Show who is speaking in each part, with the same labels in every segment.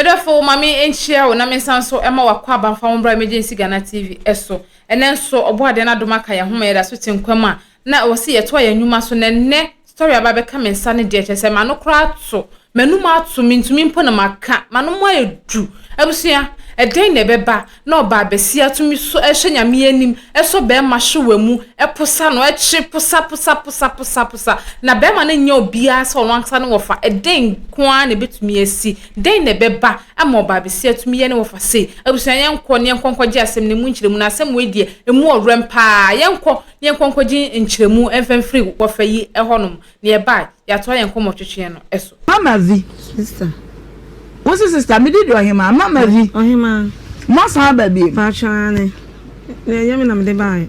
Speaker 1: Medefo mami enchia wo na mensanso ema wakwa banfa wombra emergency Ghana TV eso enenso oboade na domaka ya homa yeda so tinkwama na wo se yeto ya nyuma so nenne story aba be ka mensa ne de chese ma no kra to manuma atu mintumi mpo na maka manomo edu abusia eden ne beba na oba besia tumi so ehye nyame anim eso be ma hwemu eposa no echi posa na be ma na nya obia so no ansa no wofa eden kwa na betumi asi den ne beba ama oba besia tumi ye ne wofa se abusia yenko ne yenkonkogye asem ne mu nkyiremu na asem wedie emu orempa yenkonkogye nkyiremu enfemfiri wofa yi ehonom ne e ba ya to yenko motwetwe no eso
Speaker 2: mama vi sister. What's your sister? Me did Ohemaa, mama vi.
Speaker 1: Ohemaa.
Speaker 2: Must have baby.
Speaker 1: Pachane. Ne yemi na me buy.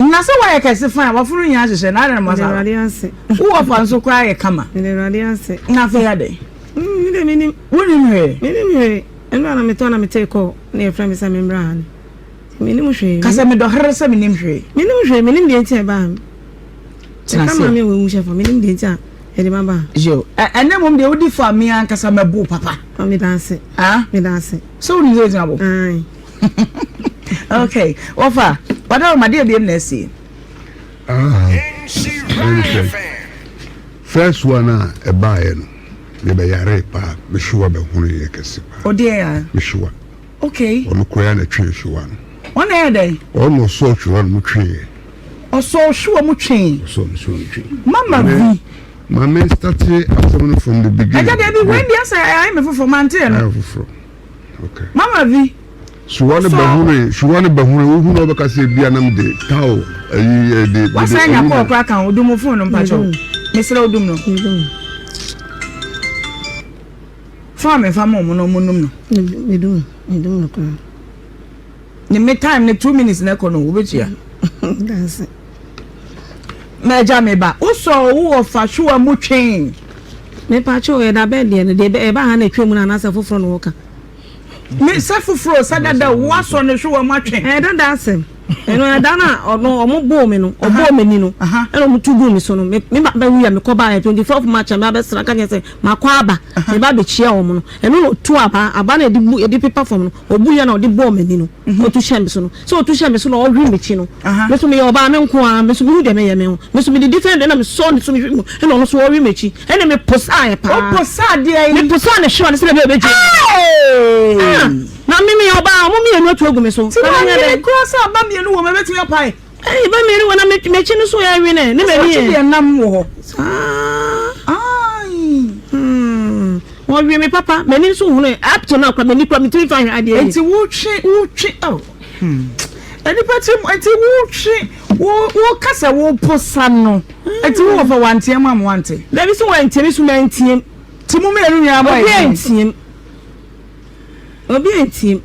Speaker 2: Na so why kese fan, wa funu nya hye na na masa.
Speaker 1: Ne radiance.
Speaker 2: Wo ofa nso kwa ye kama.
Speaker 1: Ne radiance.
Speaker 2: Na fe ya de.
Speaker 1: Me de minim.
Speaker 2: Woni me.
Speaker 1: Minim he. Eno na me to na me take call. Na e friend me say me mbra han. Minim hwe.
Speaker 2: Kase me do here se minim hwe.
Speaker 1: Minim de ntia ba. Kama me wo mu chef, minim de ntia. Edimaba.
Speaker 2: Jo. Ene mom de odi for me an kasa mabu papa.
Speaker 1: Me dance.
Speaker 2: Ah?
Speaker 1: Me dance.
Speaker 2: So ni zo jabo.
Speaker 1: Ai.
Speaker 2: Okay. Ofa. Wada ma de na see.
Speaker 3: Nhyira FM. First one e bae no. Me be yare pa, me shuwa be hunu ye kese pa.
Speaker 2: Odi ya.
Speaker 3: Me shuwa.
Speaker 2: Okay.
Speaker 3: Ono koya na twe shuwa no.
Speaker 2: Ona e dey.
Speaker 3: Ono so shuwa no twe.
Speaker 2: Oso shuwa mu twe.
Speaker 3: So twe.
Speaker 2: Mama vi.
Speaker 3: My men started from the beginning.
Speaker 2: I just when the answer I am for mountain.
Speaker 3: Okay.
Speaker 2: Mama vi.
Speaker 3: She want to be who know because she be anam de tao.
Speaker 2: What's I na call crack and do mo phone no pacho. Mr. Odum no. Farm no no.
Speaker 1: Me do no kwa.
Speaker 2: Ni me time ne 2 minutes na kono wo betia.
Speaker 1: That's it.
Speaker 2: Meja me ba uso wo ofa hwa mu twen
Speaker 1: me pa cho e da be de e ba ha na twemu na asa foforo no woka
Speaker 2: me se foforo sadada wo aso ne hwa mu atwen
Speaker 1: e da asem eno ya da na ono omo bo me no obo me ni no eno mu tugu mi so no me ba wi ya me ko ba 24th March me abesra ka nyese makwa aba me ba be chia wo no eno no tu aba na edi paper form no obu ya na odi bo me ni no otu shem so no so otu shem so no o wi me chi no me so me oba me nko a me so bi de me ye me ho me so me defend na me so ni so me eno no so o wi me chi ene me posa ya pa
Speaker 2: o posa de ai
Speaker 1: me posa na hwa na se be je na mimi oba mo mi enu atu ogu me so
Speaker 2: na cross aba mi enu wo me beti apai
Speaker 1: ba mi enu wo na me chi no so ya wi ne me ni
Speaker 2: e nam wo
Speaker 1: wo wi me papa me ni so hu no up to now me ni kwa me 35 ade
Speaker 2: enti wo twe oh eni patim enti wo kasa wo posa no enti wo fa wante am wante
Speaker 1: da bi so wante mi so mantiem
Speaker 2: ti mu me enu ya boy
Speaker 1: obi entim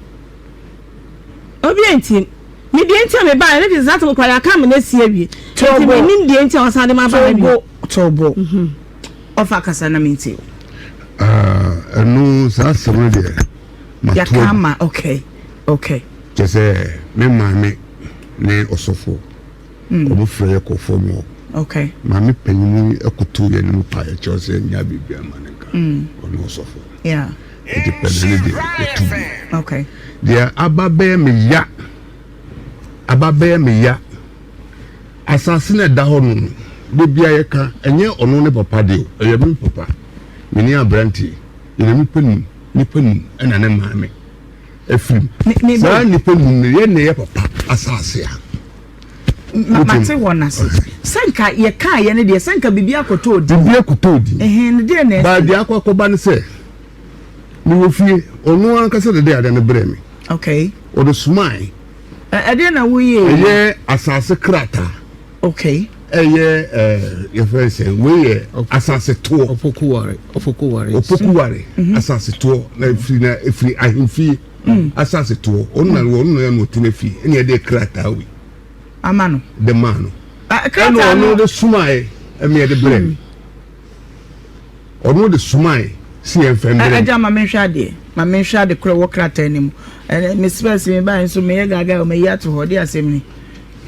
Speaker 1: mi de entim me ba ne exact mo kwa ya ka me na si awie enti me nim de entim osade ma ba na
Speaker 2: tobo ofa kasa na minti
Speaker 3: enu sa sema de
Speaker 2: ya kama okay
Speaker 3: jese me mame ne osofo obo frɛ ko fomo
Speaker 2: okay
Speaker 3: mame panyimu ekoto ye ne pa ya chose nya bibia maneka ono osofo
Speaker 2: yeah
Speaker 3: it depends on the
Speaker 2: okay
Speaker 3: there ababe me ya asase na da ho no de bia ye ka enye ono ne papa de eye me papa me ni abranti ene me panu ena ne maame efrim sa ni panu ne ye ne ye papa asase a
Speaker 2: mate wona se sanka ye ka ye ne de sanka bibia akotodi
Speaker 3: ne
Speaker 2: de ne
Speaker 3: ba dia akoba ne se ni wo fie onu an kase de ade ne bre mi
Speaker 2: okay
Speaker 3: o do smile
Speaker 2: ade na wo ye
Speaker 3: ye asase krata
Speaker 2: okay
Speaker 3: ye fa se we ye asase to
Speaker 4: opokuware
Speaker 3: asase to na efri ahimfi asase to onu na ya no tinefi ene de krata wi
Speaker 2: amano
Speaker 3: de mano
Speaker 2: krata
Speaker 3: no de smile eme de bre mi onu de smile si enfembre
Speaker 2: aja ma menhwa de kro wo krata anim me space me ba nso me gaga o me yato ho de asem ni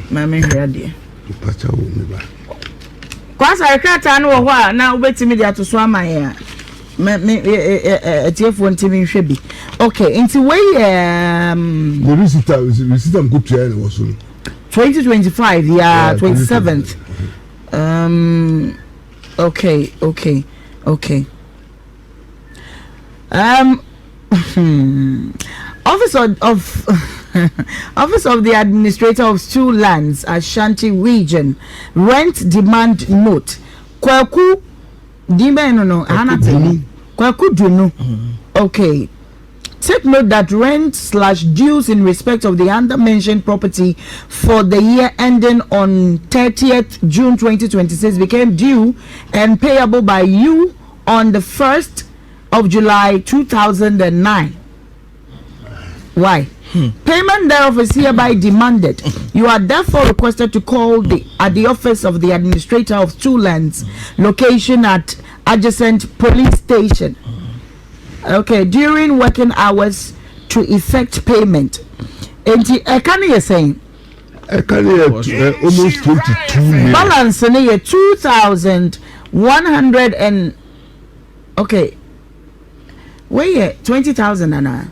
Speaker 2: ma menhwa de
Speaker 3: pacha wo me ba
Speaker 2: kwasa krata no wo ho a na obetimi de ato so amaye a TF1 TV should be okay. Into way
Speaker 3: the visitor good to was
Speaker 2: 2025, yeah, 27th. Okay. Office of the Administrator of Two Lands, Ashanti Region, rent demand note. Kwaku Dimeno no Hanate. Kwaku Dunu. Okay. Take note that rent/dues in respect of the under-mentioned property for the year ending on 30th June 2026 became due and payable by you on the 1st of July 2009. Why? Payment thereof is hereby demanded. You are therefore requested to call at the office of the Administrator of Two Lands, location at adjacent police station. Okay, during working hours to effect payment. And can you saying?
Speaker 3: Almost 22 million.
Speaker 2: Balance in a 2,100 and okay. Wait, 20,000 and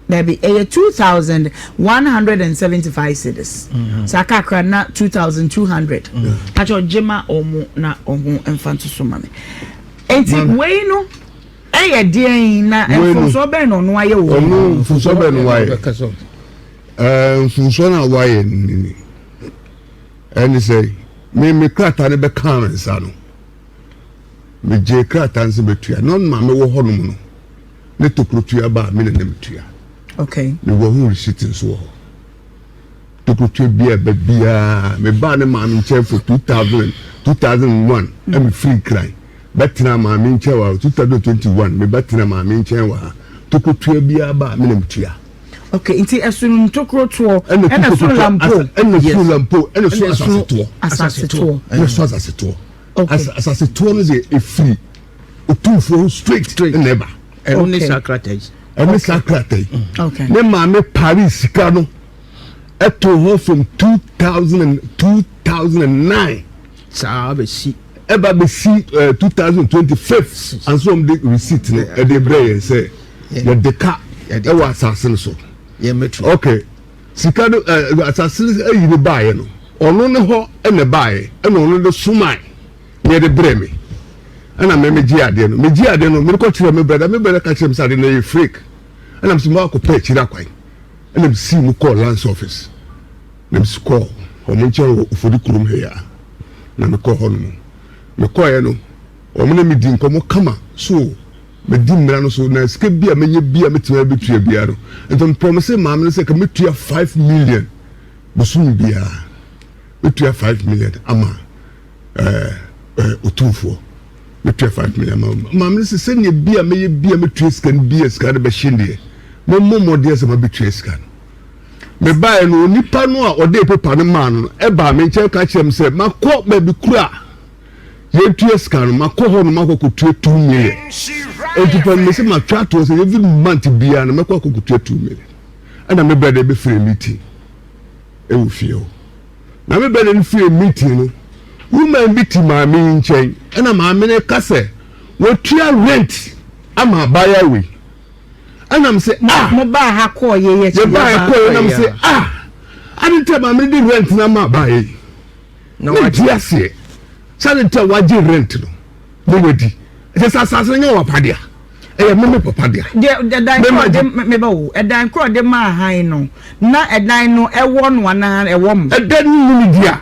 Speaker 2: there be a 2,175 cedis. Sakakra na 2,200. Acho jema omu na omu enfantu sumame. Enti we no eye den na enfunso be no no aye wo.
Speaker 3: Onu funso be no waye. Funso na waye ni. Eni say me krata ne be kan nsa no. Me je krata nsa betua. No ma me wo hono no. Ne tokrotua ba me ne metua.
Speaker 2: Okay.
Speaker 3: Me wo hu receipt nso ho. Tokrotua bia me ba ne ma me nche for 2001 am free cry. Betina ma me nche wa 2021 me betina ma me nche wa tokrotua bia ba me ne metua.
Speaker 2: Okay, inti esun tokrotua ena sun lampo
Speaker 3: ena sun asaseto. Asaseto no dey e free otumfo straight never.
Speaker 4: Only Socrates.
Speaker 3: Okay. Ne mama Paris sika no eto ho from 2009.
Speaker 4: Sa be si.
Speaker 3: Eba be si 2025 and so the receipt ne e dey bray say the deka e wa assassin so.
Speaker 4: Ye metro.
Speaker 3: Okay. Sika no assassin e yi ne bae no. Ono ne ho e ne bae e no ono de sumai ne de bray me. And I'm me ade no me ko kire me brother ka kire me say na you freak and I'm small ko pay kire akwan and I'm see me call lands office na me call o me nche ofodi kurum he ya na me call hono me call ye no o me na me di nkomo kama so me di mra no so na sika bia menye bia metima betua bia no and I'm promise ma me say ka metua 5 million bosu bia metua 5 million ama otumfo me 5 million mam se se ne bia me bia me scan bia scan be shinde mo de se ma be scan me buy no nipa no a ode paper no man no e ba me nche ka kire me se makọ ba bi kura ye tue scan makọ ho no makọ tue 2 million e ti pa me se ma twa to se every month bia no makọ tue 2 million and me brother be free meeting e wo fie na me brother free meeting no woman biti maami nchen na maami ne kase wo tua rent ama baya we ana me say
Speaker 2: mo ba ha ko ye
Speaker 3: ba ko na me say ani te maami di rent na ma baya na wa di ase sale te wa di rent no mo wedi se sa nye wa padea e me papa dia
Speaker 2: de dan ko de me ba wo e dan ko de ma han no na e dan no e wo no ana e wo mo
Speaker 3: e dan ni dia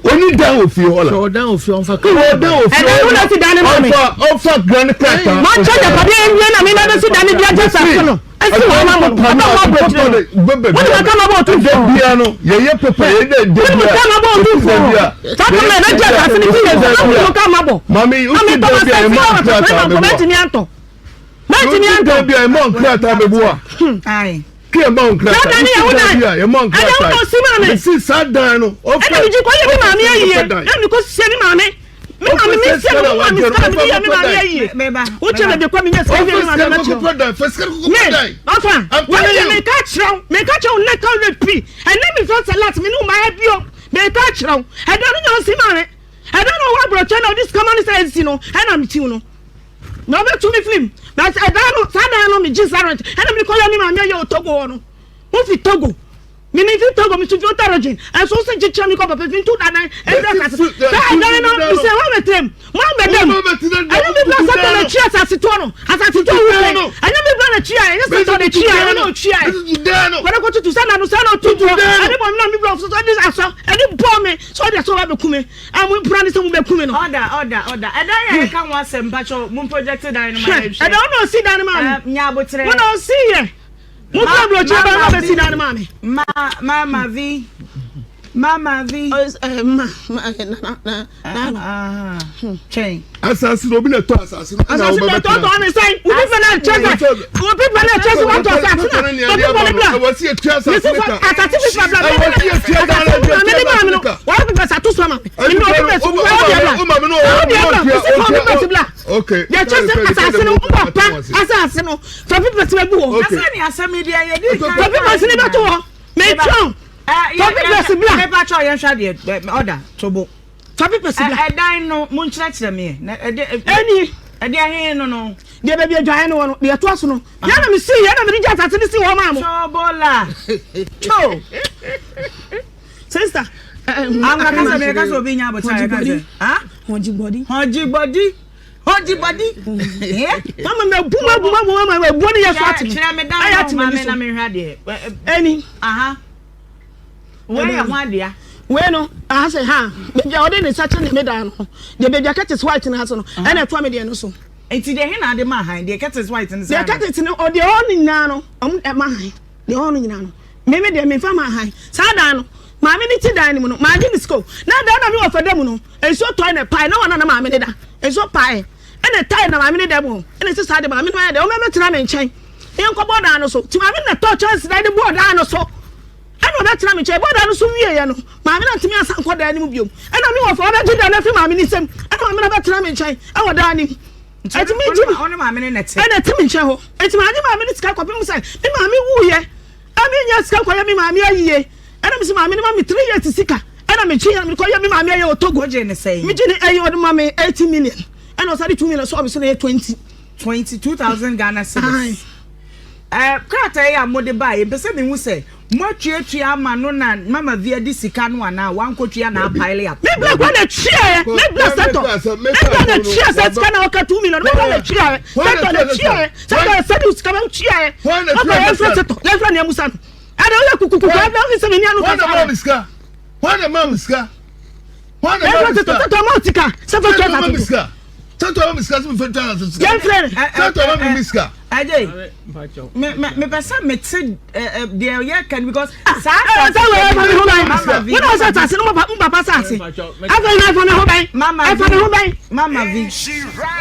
Speaker 3: oni down of you all
Speaker 4: so down of you on fa
Speaker 3: down of you
Speaker 2: and then who let down me
Speaker 3: offer grand crack
Speaker 2: ma cha de pade en na me na sit down dia just so no esi wo ma mo come about to
Speaker 3: bia no ye papa ye de bia
Speaker 2: come about to ta ko me na ja ta ni ti ye so come about
Speaker 3: mami you ti de bia e mo
Speaker 2: comment ni anto
Speaker 3: bia e mo crack ta be boa
Speaker 2: ai
Speaker 3: ke mo crack ta bia e mo crack ta si sadan no
Speaker 2: offer e ji ko ye mi mami ayi e mi ko se ni mami me mami mi se ni mami se mi ye mi mami ayi beba o che me de kwa mi nye se ni mami na che ofa me ka chro na ka repeat and let me first alert me no my bio me ka chro I don't know si mami I don't know what bro channel this common sense you know and I'm you know
Speaker 5: no be to me film but I don't know me just arrange and me call me mama ya Togo no mo fi Togo me ni fi Togo me to origin and so say chicha me ko papa fin 2009 and that I don't know me say what them I don't be blast on the cheers as it ono as it do I don't be blast cheer yes to the cheer I no cheer when I go to sana no to I don't me blast so this aso and bomb me so they so be kume and we plan say we be kume no order and I can want some pacho mun projected dynamite I don't know see dynamite nya botre we don't see here Mama V. Chain.
Speaker 3: Assassin Robin to assassin.
Speaker 5: Assassin to on say. We people na chase. We people na chase what to assassin.
Speaker 3: Was here chase.
Speaker 5: This is what assassin okay. Yeah, just assassin. For people to go. Assassin media you do. For people to not to. Me too. Paper cho yen hwa de order tobo paper sibla edan no mun kire me eni ede ahen no de be adwan no de to aso no ya na me see ya na me rija asase si wo ma mo chobola cho sister am na kasa me kasa obi nya abota kasa ha hoji body eh mama me buma we body ya so ati kire me dan na me hwa de eni aha where ya no I say ha be ode ni sacha ni medan no the baby cat is white na so no and e to me de no so enti de he na de ma han the cat is white na so the cat is no o de on nyina no ma han de on nyina no me de me fa ma han sa dan no ma me ni ti dan ni mu no ma gi ni school na dan na me wo fa dem no enso to na pie na wana na ma me ni da enso pie and tie na ma me ni dem and enso sa de ma me no ya de o me tena me nchen en ko boda no so ti ma me na to chance na de boda no so I know that me che boda no so wie ye no ma me na ntimi asan ko da ni mu biom e na me wo fa na jida na fi ma me ni sem e na me na betra me nchen e wo da ni eti me ji ono ma me ne te e na ti me nchen ho eti ma ni ma me ni sika kwa pem sai me ma me wu ye a me nya sika kwa ye me ma me ayiye e na me si ma me ni ma me 3 years sika e na me chi ya me ko ye me ma me aye Togo je ne sei me ji ni aye wo ma me 80 million e na so de 2 million so obviously na 22,000 Ghana cedis krata ya mode ba ye pese me hu se mo twetwe ama no na mama via di sika no ana wan kotwe na pile ya me bla kwa na chia me bla seto me bla na chia set kana oka 2 million me bla na chia seto na chia seto seto sika me chia okay ya seto ya fra na musa ada ya kukuku kwa na ofisi me ni anu kwa na miska wana mama miska wana seto mo sika seto kwa miska seto miska so fe tana so ya friend seto miska Ajay, me pesa me tse de ya can because sa when was that say no papa sa say afa na fa na ho ban mama vi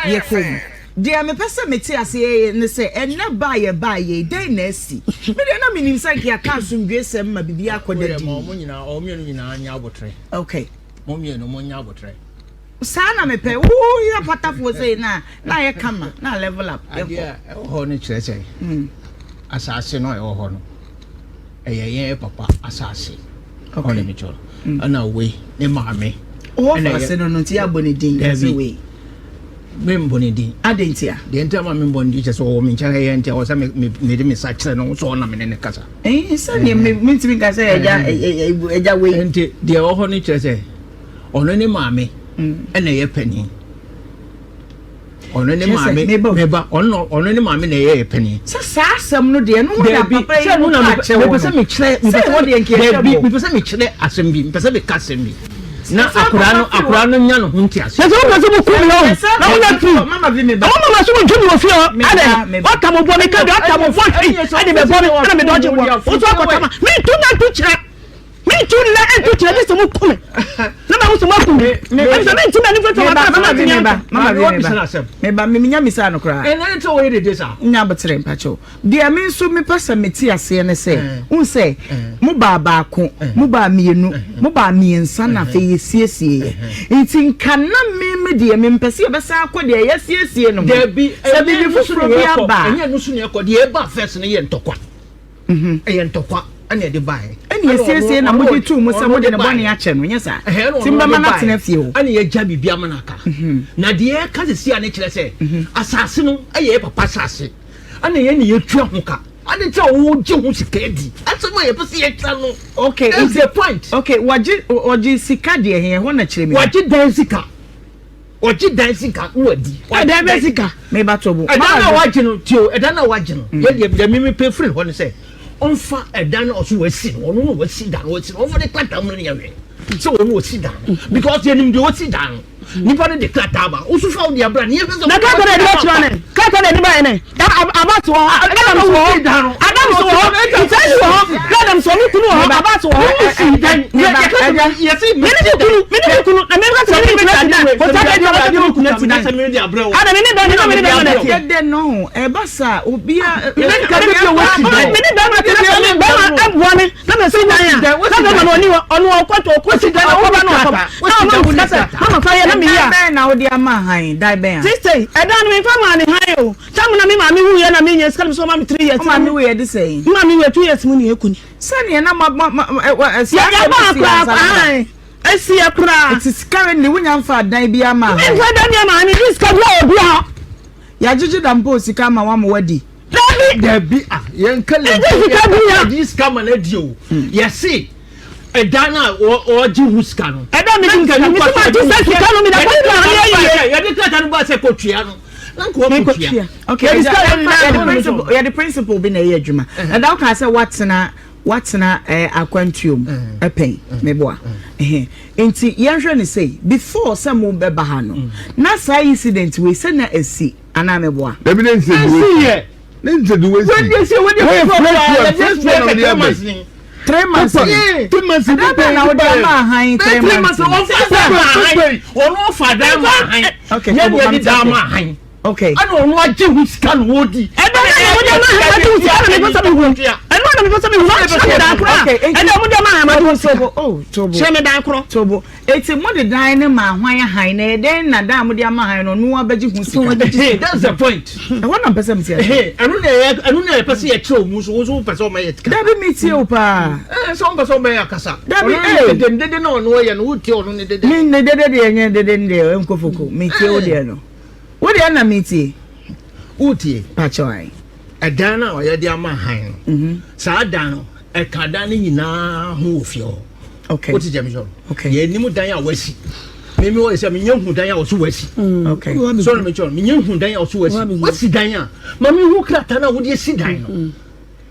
Speaker 5: ye kom de me pesa me tse ase ne say enna ba ye dey na si me de na me nim say ya kan so ndwe sem ma bibia akoda di mo nyina o mienu nyina anya abotre okay mo mienu mo nya abotre sana me pe ya pata fo say na ye kama na level up
Speaker 4: ye ho ni chese asase no e ho no ye papa asase ho ni choro ana we ne maame
Speaker 5: o fa se no ti abonedin as we
Speaker 4: me mbonedin
Speaker 5: adentia
Speaker 4: de ntama me mbonedin chese o me ncha ye ntia o sa me me sa chire no so na me ne kasa
Speaker 5: sa ne me ntimi kasa eja we
Speaker 4: enti de ho ni chese ono ne maame ene ye pani ono ne maame meba ono ne maame na ye pani
Speaker 5: sa asem no de no da papa
Speaker 4: ye no na me pese me kire me pese de nke me pese me kire asem bi me pese me kasem bi na akura no nya no hunti ase
Speaker 5: so mo so mo ku mi ho na wo na tu mama vi me ba mama so mo ntumi wo fi o ade o ka mo bo me ka do ka mo fo fi ade be bo me na me doje bo o so akota ma me tu na tu kire me tu na en tu kire so mo ku me na ma so mo ku me me so me ti na ni foto wa mama vi me ba me nya misa no kra
Speaker 4: na to wo de sa
Speaker 5: nya botre mpacho de me so me pesa me ti ase ne se un se mo ba ko mo ba mienu mo ba miensa na fe yesiesie nti kana me de me mpese ye besa ko de yesiesie no
Speaker 4: de bi
Speaker 5: se bi fufuro bi aba
Speaker 4: enya no su ne ko de e ba first ne ye ntokwa ye ntokwa ane de bae
Speaker 2: Any CSA na mudi tu mo se mo de ne bone ya che no nyesa. Timba mana tena fie o.
Speaker 4: Ani ye gya bibia manaka. Na de ye ka se ane kire se asase no eye papa asase. Ani ye ne ye tua ho ka. Ani tell wo je ho sika di. Asema ye pese ye twa no.
Speaker 2: Okay,
Speaker 4: it's a point.
Speaker 2: Okay, waji sika de he ho na kire me.
Speaker 4: Waji dan sika. Waji dan sika wadi.
Speaker 2: Dan be sika. Me ba tobo.
Speaker 4: Edana waji no tio, edana waji no. Ye de me pay free ho ne say. Onfa edana oso wasi no, ono no wasi dan wasi no. Onfa de klata mo ne ye. So ono wasi dan. Because ye nim de wasi dan. Nipa ne de klata ba. Oso fa odi abra ne ye pese.
Speaker 5: Na klata de ba twa ne. Klata de ni ba ne. About to Adam so. Adam so. It's so. Adam so ni kunu ho about to. Yes, me ni kunu. Na me ka se ni klata. Ko ta de ba de kunu ti na. Ada me ni ba na ti.
Speaker 2: De no, e basa obia
Speaker 5: me ni ka de bi wasi. Me ni ba ma ti na ba ma abwo ne. Na me si dan ya. Na me no onu okwato okwasi dan o ba no akwa. Na ma kasa. Mama fa ya na me ya.
Speaker 2: Na odi ama han dai ben.
Speaker 5: Sister, edan me fa ma ne han o. Tamu na me ma me wu ye na me nya ska so ma me 3 years.
Speaker 2: Ma me wu ye de say.
Speaker 5: Ma me wu 2 years mu ni ekuni.
Speaker 2: Sani na ma
Speaker 5: ya ba Asia kura.
Speaker 2: It is currently when you have dan bi ama.
Speaker 5: Me fa dan ya ma ni this ka do obi ha.
Speaker 2: Ya juju dan po sika ma wa mo wadi.
Speaker 4: Dabi ah yen kale. This come na dio. Yes see. Edana o ji huska no.
Speaker 5: Eda me dinka ni so ma ji sika no me da ko ya
Speaker 4: ya de klata no ba se ko tua no. Nanko ko tua.
Speaker 2: Okay, ya the principle be na ye adwuma. And that can say what's na aquantium pen me boa enti yenhwe ne say before some be ba ha no na say incident we say na asi ana me boa
Speaker 3: evidence do we need to do we
Speaker 4: when you say when you
Speaker 2: 3 months
Speaker 3: 2 months
Speaker 2: na odi ama han 3 months
Speaker 4: ono fa da ma han
Speaker 2: okay
Speaker 4: ya di da ma han
Speaker 2: okay
Speaker 4: ana ono aje hu sika no wodi
Speaker 5: eda na odi ama han adu hu sika na me pesa me hu eno na me pesa me hu da kro eda odi ama han adu sika
Speaker 2: oh tobo
Speaker 5: che me dan kro
Speaker 2: tobo eti mo de dan ne ma hwan ya han na eden na da mo de ama han no no abaji hu sika
Speaker 4: that's the point
Speaker 2: I want to pesa me tia
Speaker 4: enu na pesa ye tro mu so pesa o ma ye tika
Speaker 2: da bi mi tie o pa
Speaker 4: so pesa o ma ya kasa
Speaker 2: da bi
Speaker 4: dede na ono ye no wuti ono ne dede
Speaker 2: mi ne dede de enye dede de enkofoko mi tie o de no wo de na mi tie
Speaker 4: wuti
Speaker 2: pachoi
Speaker 4: edana o ye de ama han sa dan no e ka dan ni nyina ho ofio
Speaker 2: okay
Speaker 4: what is jam
Speaker 2: okay
Speaker 4: ye nimu dan ya wasi me wo se me nyehu dan ya wo so wasi
Speaker 2: okay
Speaker 4: so me chon me nyehu dan ya wo so wasi wasi dan ya ma me hu krata na wo de si dan no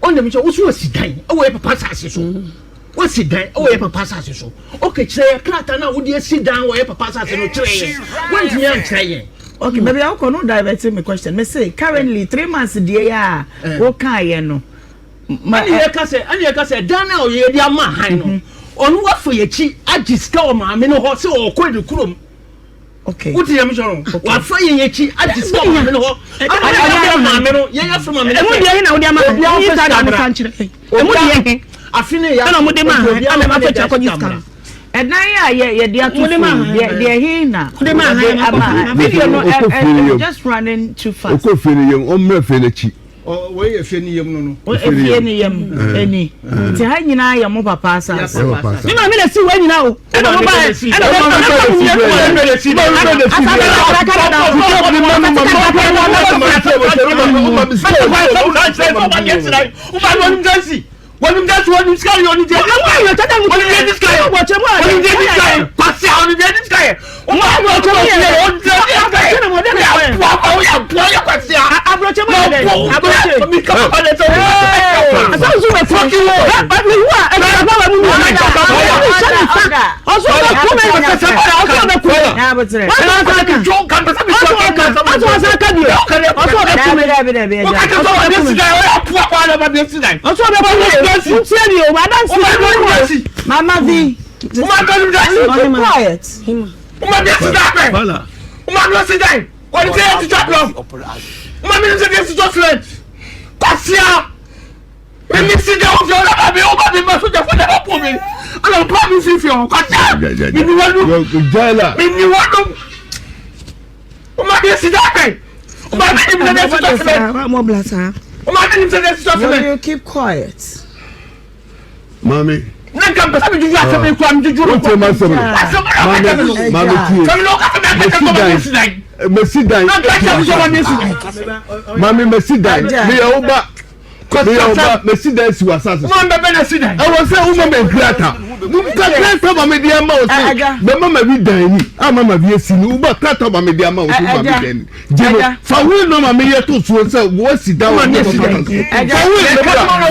Speaker 4: on de me chon wo so wasi dan e wo ye papa sase so wasi dan e wo ye papa sase so okay kire krata na wo de si dan wo ye papa sase no kire won ti yan kire ye
Speaker 2: okay maybe I will not divert me question me say currently 3 months there ya wo kan ye no
Speaker 4: ani ye ka se dan na o ye de ama han no onu wa fo ye chi agiska o ma me no ho se o ko de kurom
Speaker 2: okay
Speaker 4: what you mean wa fo ye chi agiska o ma me no ho ma me no ye ya fo ma me
Speaker 5: emu de na wo de ma ni ta da san kire emu de
Speaker 4: afine ya
Speaker 5: na mo de ma ana ma fa cha ko giska
Speaker 2: edan ya ye de atu de hina de ma ama video no just running too fast
Speaker 3: o ko fere yem o mra fere chi
Speaker 4: o we ye fie ni yem no
Speaker 2: o fie ni yem eni ti ha nyina ya mo papa asase
Speaker 5: mi ma me na si wa nyina o e na mo ba e na mo ba When you just want to sky on the day, you tell them what you this guy, what you want, you this guy, pass on the this guy. What you want to
Speaker 2: Mama V, quiet.
Speaker 4: What is it to drop off? Mommy is against the judgment. Passia! When you sit down, you're not be over the muscle for the woman. I don't promise if you're cut. You want to. Mommy is that.
Speaker 2: You keep quiet.
Speaker 3: Mommy,
Speaker 4: Nanka pesa me juju asem ko am juju.
Speaker 3: What am I saying? Mama, Mesidan. Mami Mesidan. Me Oba. Mesidan si wasasa.
Speaker 4: Mama be Mesidan.
Speaker 3: I was say woman be creator. Creator mama di ama o say. Be mama bi dan ni. Mama bi esi ni. Uba creator mama di ama o say mama bi dan. Jeno. Fa we no mama ye to so say wo si da wo ni. Fa we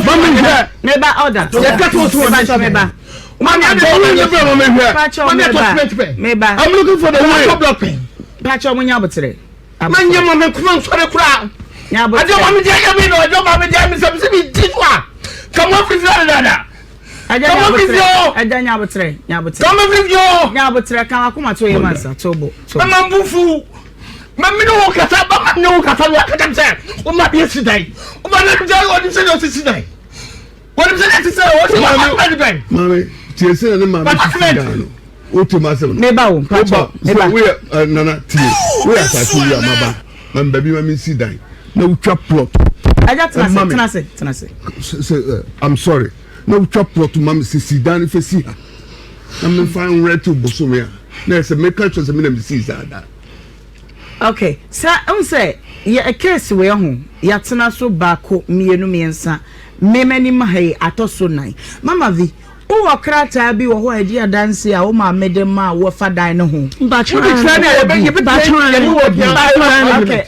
Speaker 3: mama here.
Speaker 2: Me ba order.
Speaker 4: Ye ka to so
Speaker 2: me ba.
Speaker 3: I'm looking for the way.
Speaker 2: Pacho munyabutre.
Speaker 4: Manya mama kuma sore kura.
Speaker 2: Nyabutre.
Speaker 4: Ajo mama je ya mi no, ajo mama je mi se bi titwa. Come on free dada.
Speaker 2: Aja nyabutre.
Speaker 4: Come on free yo.
Speaker 2: Nyabutre kan akoma to ye mansa tobo.
Speaker 4: Mama mbufu. Mama no kasa ba no kasa wa kata se. O ma bi sidai. O ma na je o di se no sidai. What is it to say? What is it?
Speaker 3: Mommy, Chelsea and Mamma. What to myself?
Speaker 2: Neighbor,
Speaker 3: we are Nana T. We are Sasuya, Maba. And baby, Mammy, see die. No trap plot.
Speaker 2: I got to say.
Speaker 3: I'm sorry. No trap plot to Mammy, see, Dan, if I see her. I'm fine red to Bosomia. There's a make a minimum sees that.
Speaker 2: Okay, sir, I'm say, a case we are home. Yatsana so bako, me and me and son. Memani mahe atoso nai mama vi o krata bi wo ho adi adanse a o ma medema wo fa dan no ho
Speaker 4: ba chwa
Speaker 2: okay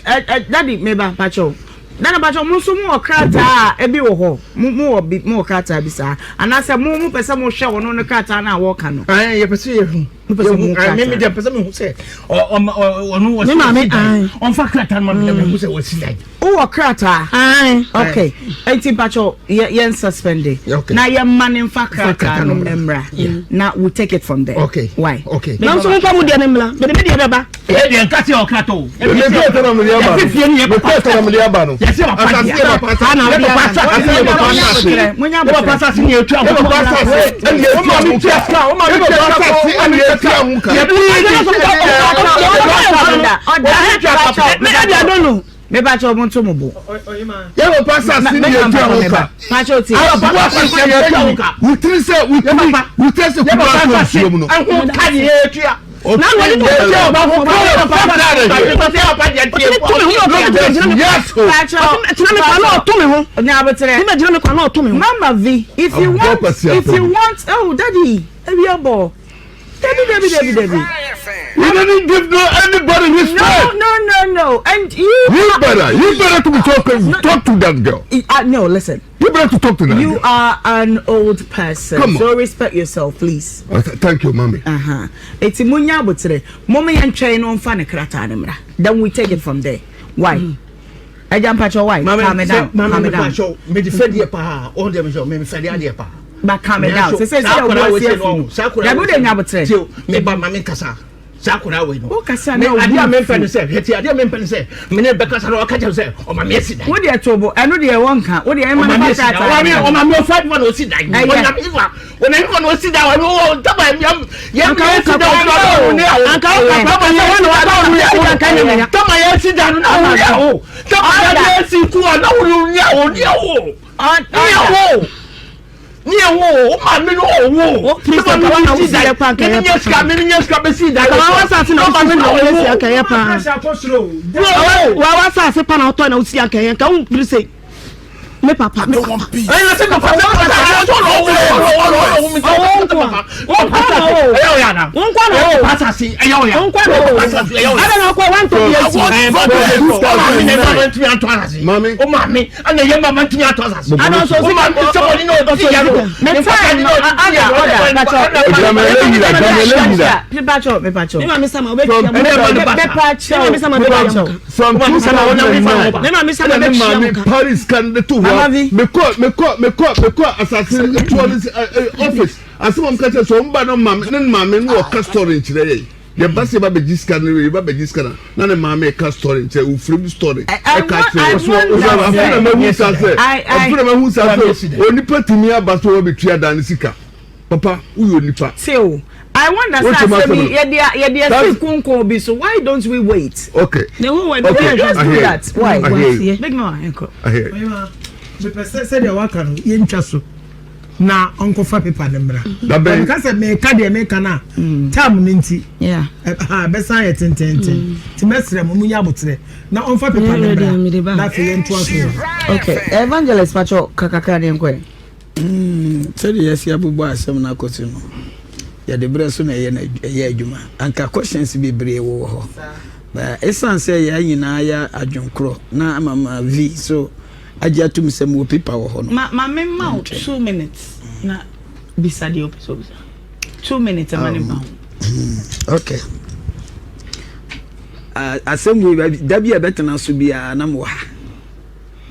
Speaker 2: daddy meba pacho dana pacho mo so mo krata e bi wo ho mo krata bi sa anase mo pese mo hwe wo no krata na wo ka no
Speaker 4: ye pese ye hu me de pese me hu se o no wo on fa krata no me hu se wo si dai
Speaker 2: o krata okay enti pacho yen suspended na ye man fa krata no emra now we take it from there
Speaker 4: okay
Speaker 2: why
Speaker 4: okay
Speaker 2: now so mo pa mo de emra me de beba
Speaker 4: e de nkati o krata o
Speaker 3: e de krata no me de aba me krata no me de aba no
Speaker 4: yes ma pa na mo pasa si ni etu a mo pasa
Speaker 2: me ba cho mo to mo bo
Speaker 3: ye wo pasa si ni etu amuka
Speaker 2: pa cho ti
Speaker 3: we three say we test ku ba so no
Speaker 4: an ka ni etu a
Speaker 5: na woni to etu o ba fo
Speaker 2: yes tina me kwa na to me ho nya abetere tina jina me kwa na to me ho mama v if you want oh daddy ebiabo Debbie.
Speaker 3: You didn't give anybody respect.
Speaker 2: No. And you
Speaker 3: better to be talking. Talk to that girl.
Speaker 2: No, listen.
Speaker 3: You better to talk to that girl.
Speaker 2: You are an old person. So respect yourself, please.
Speaker 3: Thank you, mommy.
Speaker 2: It's munya butere. Mommy and train on fan krata nemra. Then we take it from there. Why? I jump at your wife. Calm down.
Speaker 4: Me defend your pa. All them show me defend your pa.
Speaker 2: But calm down. Say Sakura
Speaker 4: me ba mama kasa. Sakura we no.
Speaker 2: O kasa na
Speaker 4: ade a me pen say. Heti ade a me pen say. Me ne be kasa na o ka je say o ma me si dan.
Speaker 2: Wo de atobo. Eno de e wonka. Wo de e ma na kasa.
Speaker 4: O ma me o fight one o si dan. O na me fa. O na me no si dan. O ta ba me ye me si dan. Anka o ka ba ye no wa o ka ni. Ta ma ye si dan na o. Ta ma ye si ku na o nya o. Wo ma me no wo please ka wa na usi ya pa kan ya ska me nya ska be si da
Speaker 5: wa sa se na usi na usi ya kan ya pa wa sa se pa na to na usi ya kan ya ka un please me papa me
Speaker 4: na se ka pa na so no wo pasa si ayo ya
Speaker 5: ada na ko wan to
Speaker 3: yes mami
Speaker 4: o mami ana ye mama ntumi atosasi
Speaker 5: ana so si
Speaker 4: mami so body no do ya no
Speaker 2: me time me pacho
Speaker 5: me mami sama obe
Speaker 3: from Paris can the two me call assassin office asem catch so mba no mama no ka story nchire ye basi ba be jiska no we ba be jiska na ne mama ka story nchire u free story e ka tire so afuna ma hu sa so oni patimi aba so be tua dan sika papa uyo nipa
Speaker 2: tell I want to say ye kunko bi so why don't we wait
Speaker 3: okay
Speaker 2: let's do that why
Speaker 5: big no enko
Speaker 3: I hear
Speaker 6: me pese se de waka no ye ntwa so
Speaker 5: na onko fa paper ne mra because me ka de me kana tam ninti besan ye tententen ti mesre mo munya botre na on fa paper ne mra na fe nto aso
Speaker 2: okay evangelist pacho kakaka ne nkwe
Speaker 6: said yes ya bubu asem na kosi no ya de breso na ye adwuma anka questions be bre wo ho ba essence ya nyina ya adwonkro na mama v so aja tum sem wo paper wo ho no
Speaker 5: ma me ma 2 minutes na bisa de so 2 minutes amane ma
Speaker 6: okay asem wo da bia betena so bia na mo ha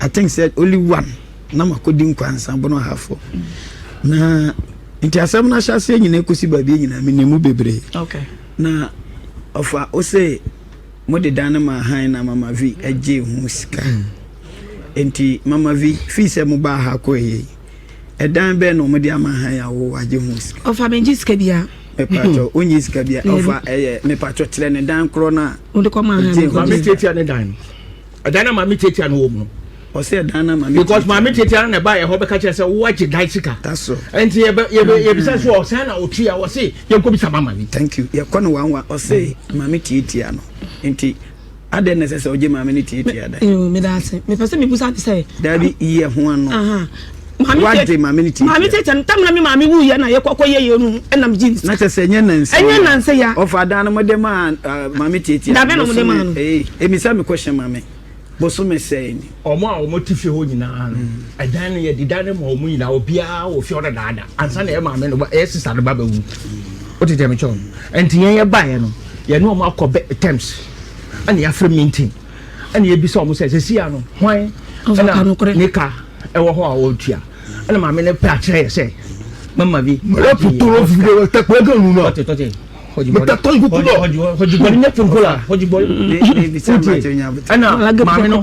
Speaker 6: I think said only one na makodi nkwansa bono hafo na nti asem na hyase nyina ekosi babie nyina menemu bebre
Speaker 5: okay
Speaker 6: na ofa o say mode dan ma han na mama v eje hu sika enti mama v fi se mu ba ha ko yi edan be no mode ama han ya wo aje hu sika
Speaker 5: ofa benji sika bia
Speaker 6: me pacho onyi sika bia ofa me pacho tire ne dan kro na
Speaker 5: ode ko ma han
Speaker 4: ma me tetia ne dan edan ma me tetia no wo mu
Speaker 6: o say dana ma
Speaker 4: because ma me tetia na ba ye ho be ka kire say wo age dai sika
Speaker 6: that's so
Speaker 4: enti ye bisa so o say na otua wo say ye ko bi sama ma
Speaker 6: thank you ye ko no wanwa o say ma me tetia no enti ade necessary oje ma me ni tetia da
Speaker 5: me da say me pese me busa ti say
Speaker 6: da bi ye ho ano
Speaker 5: mami tetia tamna me mami wu ye na ye kokoye ye nu enam jeans
Speaker 6: na te say nya nanse
Speaker 5: ya
Speaker 6: o fa dan mo de ma mami tetia
Speaker 5: da be no mo de ma no
Speaker 6: emi sa me question mami boso me say ni
Speaker 4: omo a omo tifi ho nyina no adan no ye didane mo omo nyina obia wo fi oda daada ansa na e ma me no e sisa no baba wu o tete me chon enti yen ye ba ye no ye no omo akobe temps ani afre meeting ani e bi so omo say se sia no hwan nika e wo ho a wo tua ana ma me ne pa kire say mama bi
Speaker 3: e putoro video te ko ga nu no
Speaker 4: tote
Speaker 3: hoji boli
Speaker 4: ne funkola hoji boli
Speaker 6: bi sa ma te nya
Speaker 4: ana ma me no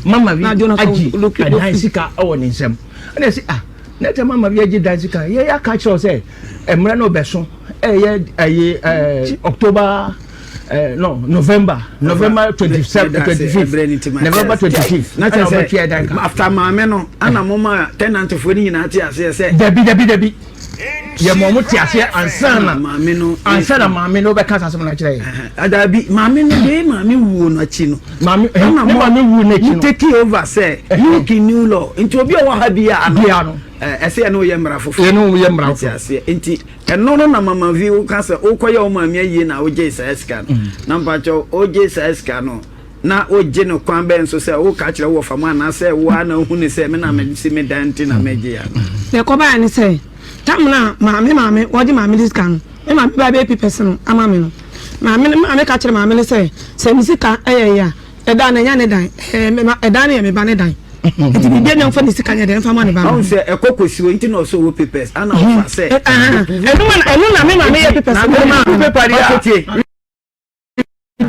Speaker 4: mama bi aji adan sika awo ne nsem ana si na te mama bi aji dan sika ye ya ka kire say emra no beso October November 25th November 25th
Speaker 6: na te say after mama no ana mama tenant for ni nyina ate ase say
Speaker 4: dabi ye momo ti ase ansana
Speaker 6: mama no
Speaker 4: ansana mama no be ka asem na kire
Speaker 6: adabi mama no be mama wu no achi no
Speaker 4: mama wu na achi no
Speaker 6: take over say you can new law into obi o ha bia no ese no ye mra fofo
Speaker 4: ye no ye mra fofo
Speaker 6: ase enti eno no na mama vi o ka say o koye o mama ye na o je sa scan na mpacho o je sa scan no na o je no kwan ben so say o ka kire wo fama na say wo na hu ni say me na me si me danti na me je ya
Speaker 5: le ko ba ni say tamna mama woji mama this kan me mama ba be person ama me no mama ka kire mama ni say misika ya eda na nya ne dan eda na me ba ne dan enti bi dem fa ni sika nya dem fa ma ne ba
Speaker 6: no say ekokosi o enti no so wo papers ana o fa say
Speaker 5: enu na me mama ye papers
Speaker 6: na paper ya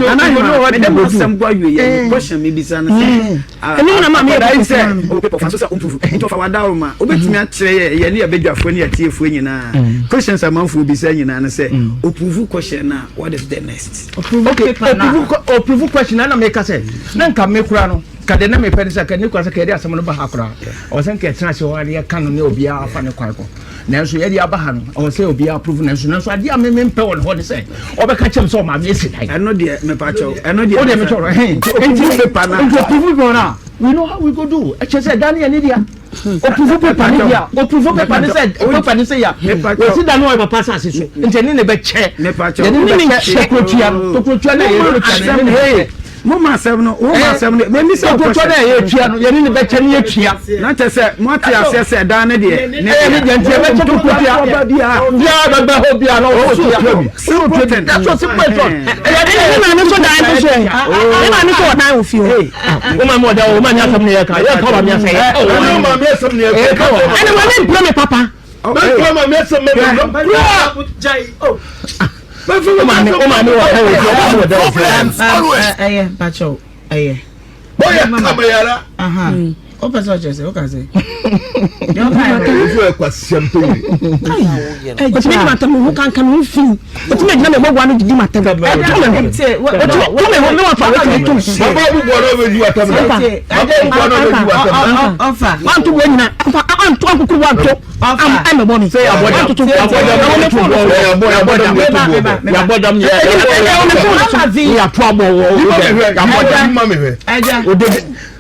Speaker 6: ana you know what dem asem gwa ye question me bisa na say
Speaker 5: enu na mama ye
Speaker 6: say o paper fa so say umpufu enti fa wada o ma obetimi a kire ye ne abedwafo ne atiefu nyina questions amanfo bisa nyina na say opufu question na what is the next
Speaker 4: okay opufu question na me ka say na nka me kura no kade na me pede say ka ne kwa say ka dey asem no ba ha kura o say nka tena se o ya kan no ne obia afa ne kwan ko nanso ye dey abaha no o say obia approve nanso ade a me mpe won ho de say obeka chem so ma me esi dai
Speaker 6: eno de me pa cho eno de
Speaker 4: o de me choro
Speaker 6: enti paper na
Speaker 4: opufu go na we know how we go do e che say daniel ni dia opufu paper ni dia opufu paper ni say paper ni say ya we si daniel o papa sa so enti ni ne be che
Speaker 6: me pa cho
Speaker 4: ye ni be che krotua na ye
Speaker 6: Mama 7 no Mama 7 me mi say
Speaker 4: ko to na ye tua no ye ni be che ni ye tua
Speaker 6: na te say mo ate ase say dan na de
Speaker 4: ne ye ni ntia be che ko tua bia ba ho bia no o tua
Speaker 6: so potent
Speaker 4: that's what simple to
Speaker 5: e na no so dan to say e na no so dan o fi
Speaker 4: o ma mo da o ma nya sam ne ye ka ye ka ba mi say
Speaker 3: o ma me sam ne ye ka
Speaker 5: ene wa me pro me papa
Speaker 3: me ma me sam me no
Speaker 4: jai
Speaker 5: o ma mi wa he o
Speaker 2: pacho
Speaker 3: boya kamayara
Speaker 2: O person just o ka say.
Speaker 3: You feel quite simple.
Speaker 5: But me matter me who can film. But me na me go wan di matter. What me want for wetin to see.
Speaker 3: Baba bu go over do atam.
Speaker 2: Offer.
Speaker 5: Want to win na. Am to akuku want to. Am me say abodam.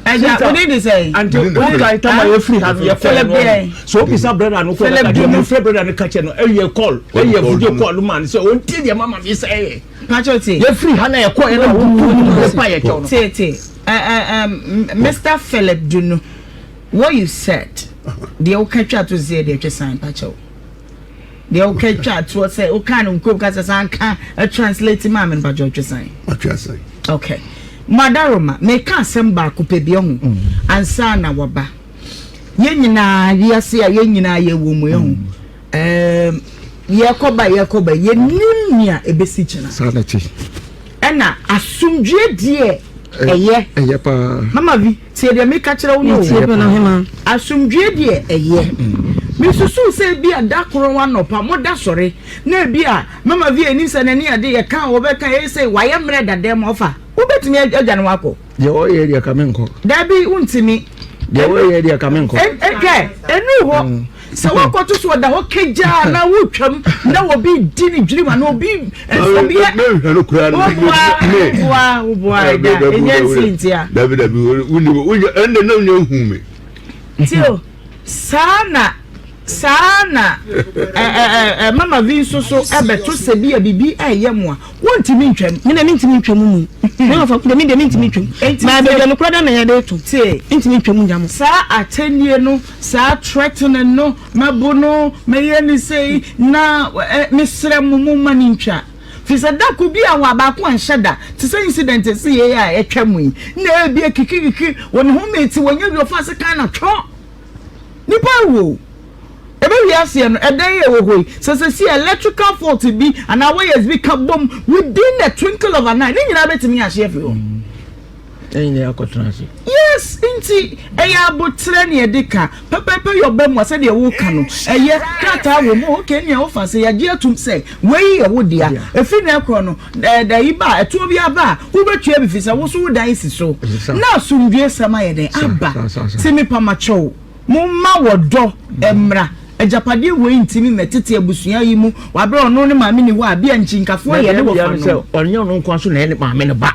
Speaker 2: What did he say?
Speaker 4: Until I tell my free have your fellow. So is a brother and brother and catch a call. Video call man. So until your mama is a
Speaker 2: Patrick.
Speaker 4: You're free, Hannah, a coin.
Speaker 2: Mr. Philip Juno, what you said, the okay chat to say the sign, Pacho. The okay chat to say, O can't cook as I can translate mom and Pacho sign.
Speaker 3: What you say?
Speaker 2: Okay. Madaroma, me can't send back to Pebion and Sana Waba. Yenina, Yasia, Yenina, ye woman. Yakoba, ye Ninia, a besichana.
Speaker 6: Sanity.
Speaker 2: Anna, assume dear. Mama vi say dey make catch you no assume dear me susu say bi adakoro wan no pa moda sore na bi a mama vi eni se nani ade ye kan wo be kan e say waye mre dade mo fa wo betimi agya no wako
Speaker 6: ye o ye dia kamenko
Speaker 2: da bi untimi
Speaker 6: ye o ye dia kamenko
Speaker 2: enu ho so wako to so da ho keja na wotwam na wo bi di ni dwiri ma na obi obi
Speaker 3: no kura
Speaker 2: wa da enyansi ntia
Speaker 3: David uni ende na unu hu me
Speaker 2: tio sana mama vi so ebeto se bi bibi ayemo a wontimi ntwam
Speaker 5: me na mentimi ntwam mu me fa de me de mentimi ntwam ma be no kura da na ya de to
Speaker 2: tie
Speaker 5: mentimi ntwam njam
Speaker 2: sa atenie no sa threatening no mabono meyeni sei na mesrem mu mani ntwa fisa da ku bi awa ba ko anhyeda te se incident se ye a etwam yi na bi kikiki won ho meti wonye bi ofase kan na tro nipa wo ebe wi ase no edan ye wo hoi so see electrical fault bi and our wires be kabom within the twinkle of an eye ni nyina betimi a chef yo
Speaker 6: enye akotrasi
Speaker 2: yes inti eya abotre ne edika pepepe yo bemu ase de wo ka no eye kata wo mo okay ne ofase ya je atum se wei ye wo dia efi na ekro no da iba etu obi aba wo betwa bi fisa wo so dan si so na sumdwe sama ye den aba timi pamacho mo ma wodo emra ejapade we ntimi metete abusua yi mu wabre ono ne maame ni wo abia nchinkafo ye ne wo fa no
Speaker 4: onyo no nkwa so na ne maame ne ba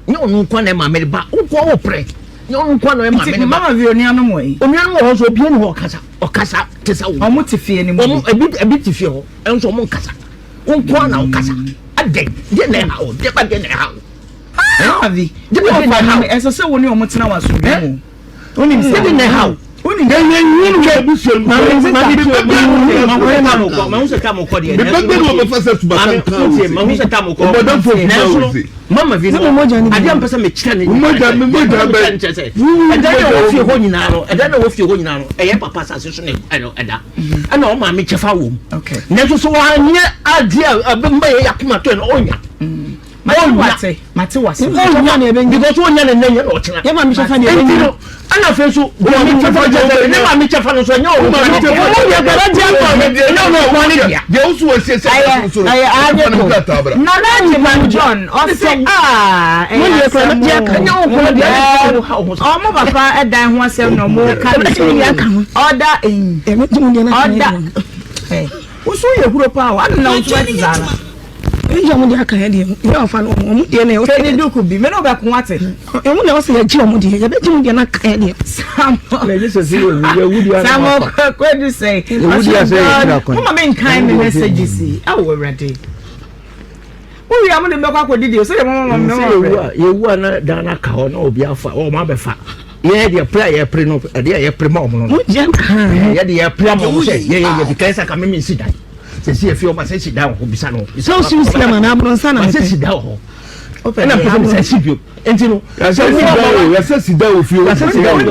Speaker 4: nyo no nkwa na maame ne ba ukwa wo pre nyo no nkwa na maame ne ba
Speaker 2: mama vi oniano mo yi
Speaker 4: oniano wo so bia ne ho okasa tesa wo
Speaker 2: omo tifie ni mo
Speaker 4: ebi tifie ho enso mo nkasa nkwa na okasa ade de na ha o de ba de na ha
Speaker 2: mama vi de ba fa ni eso se wo ni omo tena waso bi mo oni se
Speaker 4: de na ha
Speaker 3: Oni nyenyin ke busu
Speaker 4: ma unse kama uko de mama vi no ade am pesa me kira ne eda wo fie ho nyina no eye papa sase so ne eda ana o ma me chefa wo
Speaker 2: okay
Speaker 4: na so wa nye ade abemba ye yakuma to no onya
Speaker 2: mate wase
Speaker 4: onya ne ebe because onya ne nanya no chena
Speaker 5: ye ma me chefa ne ebe
Speaker 4: ana fe so me chefa ne ma me chefa no so nya o ma me chefa no ya gara dia ko me de no ko ne dia
Speaker 3: de usu we se so
Speaker 2: na man John o se
Speaker 5: mo ye ko dia ka nya o ko dia
Speaker 2: o mo papa edan ho asem no mo ka
Speaker 5: ya ka ho
Speaker 2: order
Speaker 5: e me tumu dia na
Speaker 2: order usu ye huro pa wa na o twa zara
Speaker 5: ya mo dia ka ya dia ya fa no mo dia na o
Speaker 2: ni duku bi me no ba ko wate
Speaker 5: e mo na o se ya ji o mo dia ya be ji mo dia na ka ya dia
Speaker 6: na je se si ya wudi ana
Speaker 2: samo ko do say
Speaker 6: wudi ya say
Speaker 2: mama men kind messages awo ready uri amu de mekwa ko didi o say mama me
Speaker 4: ye wu na da na ka ho na obi afa o ma be fa ye de play ye pre no de ye pre ma o no ye de ye pre ma o say ye be kaisa ka me si dan se si e fi o ma se si dan ho bisa no
Speaker 5: so si ma na abron sana
Speaker 4: se si dan ho And I'm going to say you. And you know,
Speaker 3: I said, sit down with you.
Speaker 4: I said, sit down. I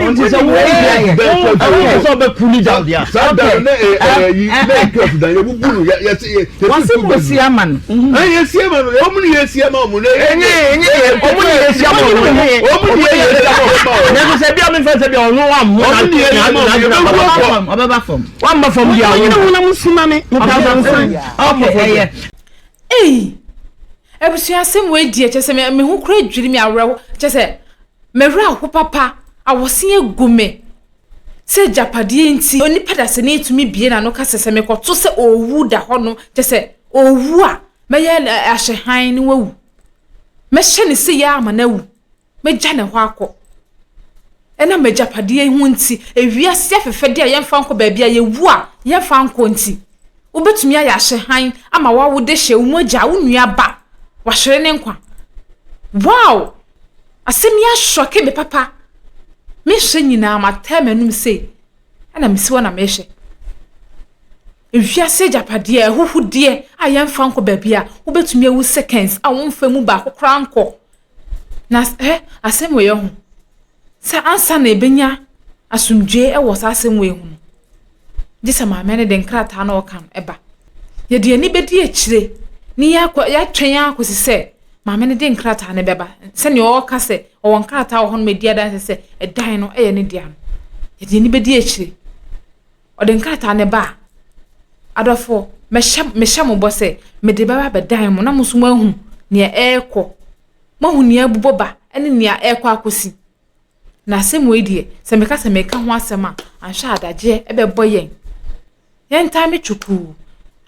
Speaker 4: saw the cool down there.
Speaker 2: Once you will see a man.
Speaker 3: I see a man. How many years see a man?
Speaker 1: Hey, ebusua asem we die chese me hu kura dwiri me awrewo chese me wra ho papa awosen egume se japade nti oni padase ne tumi bie na no kasese me koto se owu da ho no chese owu a me ye ahyehan ne wawu me hye ne se ya ama na wu me gya ne ho akọ ena me japade hu nti ewiase afefede a yemfa nko ba bia ye wu a yemfa nko nti obetumi aya ahyehan ama wawo de hye wo mogya wo nua ba wahwere ne nkwa wow asemi ya shoke me papa me hye nyina mata manum sei ana me siwa na me hye ewiase japade a huhude a yemfa nko ba bia obetumi awu seconds a wonfa mu ba kokra nko na asemi we ho sa ansa na ebenya asumdwe e wo sa asemi we ho disa ma mene den krata na okam eba ye de ani bedi akire ni ya twen akosi se ma mene den krata na beba se ne o ka se o won krata wo ho no media dan se edan no eye ne dia no ye de ani bedi akire o den krata na ba adofo me hya mo bo se me de baba be dan mo na muso mo ahu ne ekọ mo hu ne abubo ba ene ne ekọ akosi na asem we die se me ka se me ka ho asem a anhwa adaje ebe boyen yen time chuku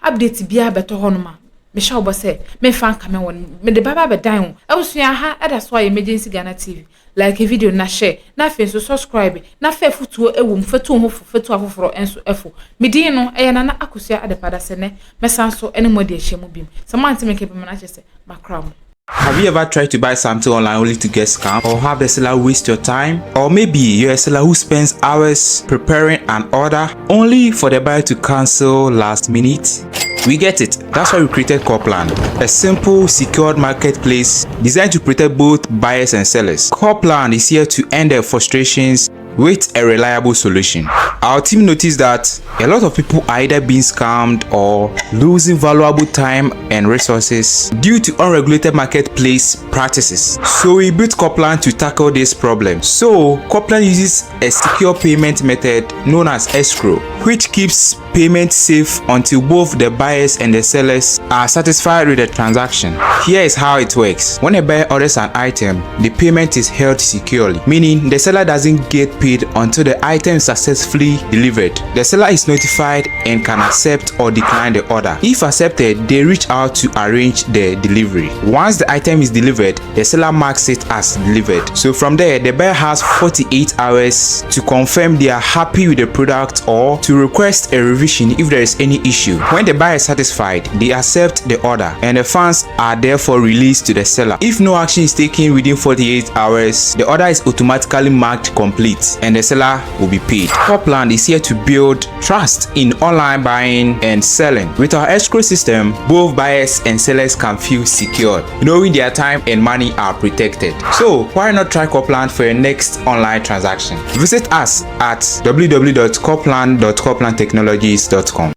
Speaker 1: update bia beto honoma me sha obo se me fan kame won me de baba be dan ho awusua ha eda so emergency Ghana TV like a video na share na fe so subscribe na fe futuo ewum fetu ho fetu afoforo enso efo me din no na na akosua adepada se ne me san so ene modi ehye mu bim se man me kepe na che se makram.
Speaker 7: Have you ever tried to buy something online only to get scammed, or have the seller waste your time? Or maybe you're a seller who spends hours preparing an order only for the buyer to cancel last minute? We get it. That's why we created Copland, a simple, secured marketplace designed to protect both buyers and sellers. Copland is here to end their frustrations with a reliable solution. Our team noticed that a lot of people are either being scammed or losing valuable time and resources due to unregulated marketplace practices. So we built Copland to tackle this problem. So Copland uses a secure payment method known as escrow, which keeps payment safe until both the buyers and the sellers are satisfied with the transaction. Here is how it works. When a buyer orders an item, the payment is held securely, meaning the seller doesn't get paid until the item is successfully delivered. The seller is notified and can accept or decline the order. If accepted, they reach out to arrange the delivery. Once the item is delivered, the seller marks it as delivered. So from there, the buyer has 48 hours to confirm they are happy with the product or to request a revision if there is any issue. When the buyer is satisfied, they accept the order and the funds are therefore released to the seller. If no action is taken within 48 hours, the order is automatically marked complete and the seller will be paid. Copland is here to build trust in online buying and selling. With our escrow system, both buyers and sellers can feel secure, knowing their time and money are protected. So why not try Copland for your next online transaction? Visit us at www.copland.coplandtechnologies.com.